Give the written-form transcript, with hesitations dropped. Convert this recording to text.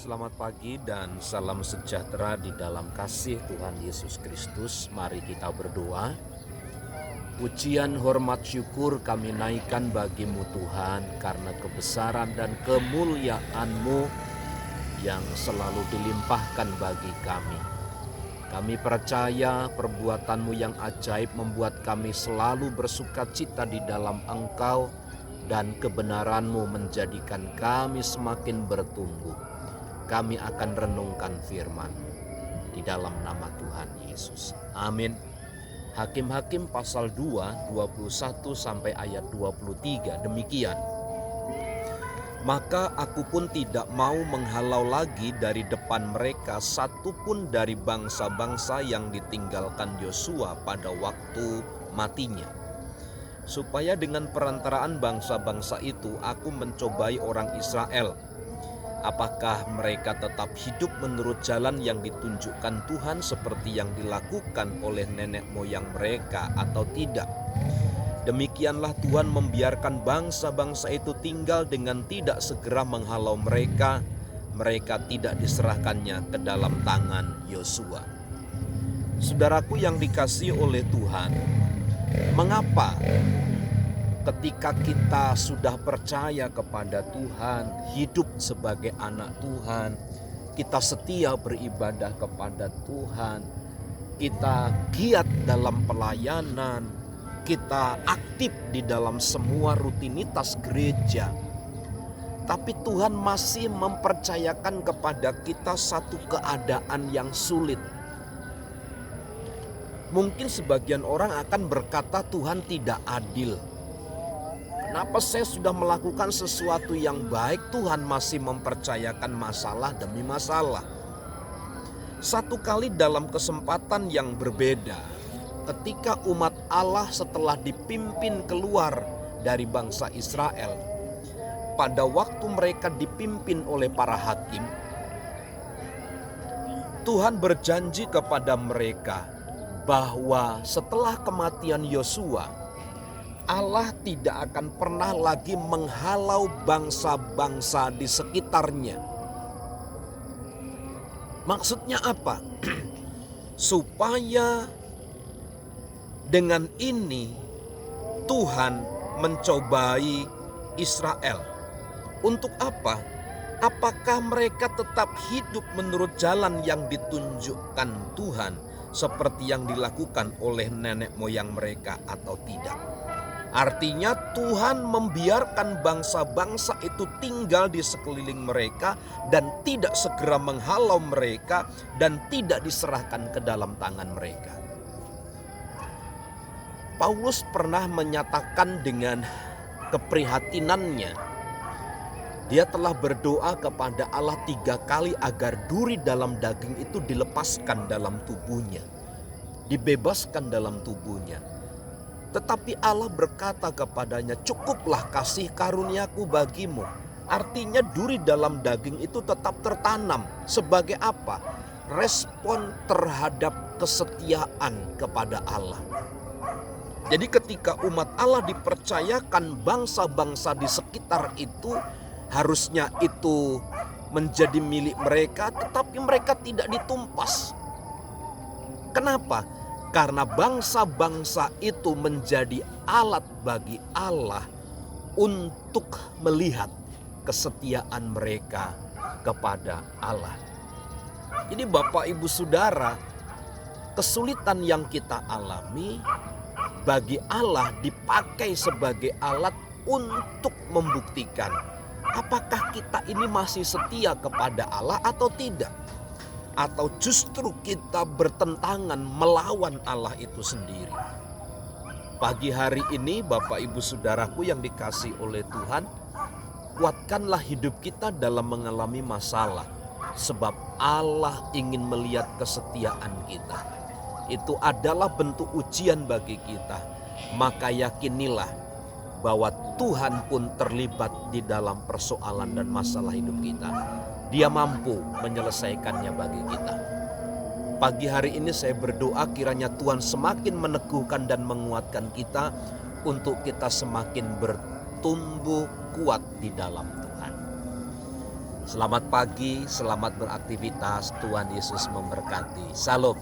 Selamat pagi dan salam sejahtera di dalam kasih Tuhan Yesus Kristus. Mari kita berdoa. Pujian, hormat, syukur kami naikkan bagimu Tuhan, karena kebesaran dan kemuliaan-Mu yang selalu dilimpahkan bagi kami. Kami percaya perbuatan-Mu yang ajaib membuat kami selalu bersuka cita di dalam Engkau, dan kebenaran-Mu menjadikan kami semakin bertumbuh. Kami akan renungkan firman di dalam nama Tuhan Yesus. Amin. Hakim-Hakim pasal 2, 21 sampai ayat 23 demikian. Maka aku pun tidak mau menghalau lagi dari depan mereka satupun dari bangsa-bangsa yang ditinggalkan Yosua pada waktu matinya. Supaya dengan perantaraan bangsa-bangsa itu aku mencobai orang Israel. Apakah mereka tetap hidup menurut jalan yang ditunjukkan Tuhan seperti yang dilakukan oleh nenek moyang mereka atau tidak? Demikianlah Tuhan membiarkan bangsa-bangsa itu tinggal dengan tidak segera menghalau mereka. Mereka tidak diserahkannya ke dalam tangan Yosua. Saudaraku yang dikasihi oleh Tuhan, mengapa ketika kita sudah percaya kepada Tuhan, hidup sebagai anak Tuhan, kita setia beribadah kepada Tuhan, kita giat dalam pelayanan, kita aktif di dalam semua rutinitas gereja, tapi Tuhan masih mempercayakan kepada kita satu keadaan yang sulit. Mungkin sebagian orang akan berkata Tuhan tidak adil. Kenapa saya sudah melakukan sesuatu yang baik, Tuhan masih mempercayakan masalah demi masalah? Satu kali dalam kesempatan yang berbeda, ketika umat Allah setelah dipimpin keluar dari bangsa Israel, pada waktu mereka dipimpin oleh para hakim, Tuhan berjanji kepada mereka bahwa setelah kematian Yosua, Allah tidak akan pernah lagi menghalau bangsa-bangsa di sekitarnya. Maksudnya apa? Supaya dengan ini Tuhan mencobai Israel. Untuk apa? Apakah mereka tetap hidup menurut jalan yang ditunjukkan Tuhan seperti yang dilakukan oleh nenek moyang mereka atau tidak? Artinya Tuhan membiarkan bangsa-bangsa itu tinggal di sekeliling mereka dan tidak segera menghalau mereka dan tidak diserahkan ke dalam tangan mereka. Paulus pernah menyatakan dengan keprihatinannya, dia telah berdoa kepada Allah 3 kali agar duri dalam daging itu dilepaskan dalam tubuhnya, dibebaskan dalam tubuhnya. Tetapi Allah berkata kepadanya, cukuplah kasih karuniaku bagimu. Artinya duri dalam daging itu tetap tertanam. Sebagai apa? Respon terhadap kesetiaan kepada Allah. Jadi ketika umat Allah dipercayakan bangsa-bangsa di sekitar itu, harusnya itu menjadi milik mereka, tetapi mereka tidak ditumpas. Kenapa? Karena bangsa-bangsa itu menjadi alat bagi Allah untuk melihat kesetiaan mereka kepada Allah. Jadi Bapak Ibu Saudara, kesulitan yang kita alami bagi Allah dipakai sebagai alat untuk membuktikan apakah kita ini masih setia kepada Allah atau tidak. Atau justru kita bertentangan melawan Allah itu sendiri. Pagi hari ini Bapak Ibu Saudaraku yang dikasihi oleh Tuhan, kuatkanlah hidup kita dalam mengalami masalah. Sebab Allah ingin melihat kesetiaan kita. Itu adalah bentuk ujian bagi kita. Maka yakinilah bahwa Tuhan pun terlibat di dalam persoalan dan masalah hidup kita. Dia mampu menyelesaikannya bagi kita. Pagi hari ini saya berdoa kiranya Tuhan semakin meneguhkan dan menguatkan kita untuk kita semakin bertumbuh kuat di dalam Tuhan. Selamat pagi, selamat beraktivitas. Tuhan Yesus memberkati. Salam.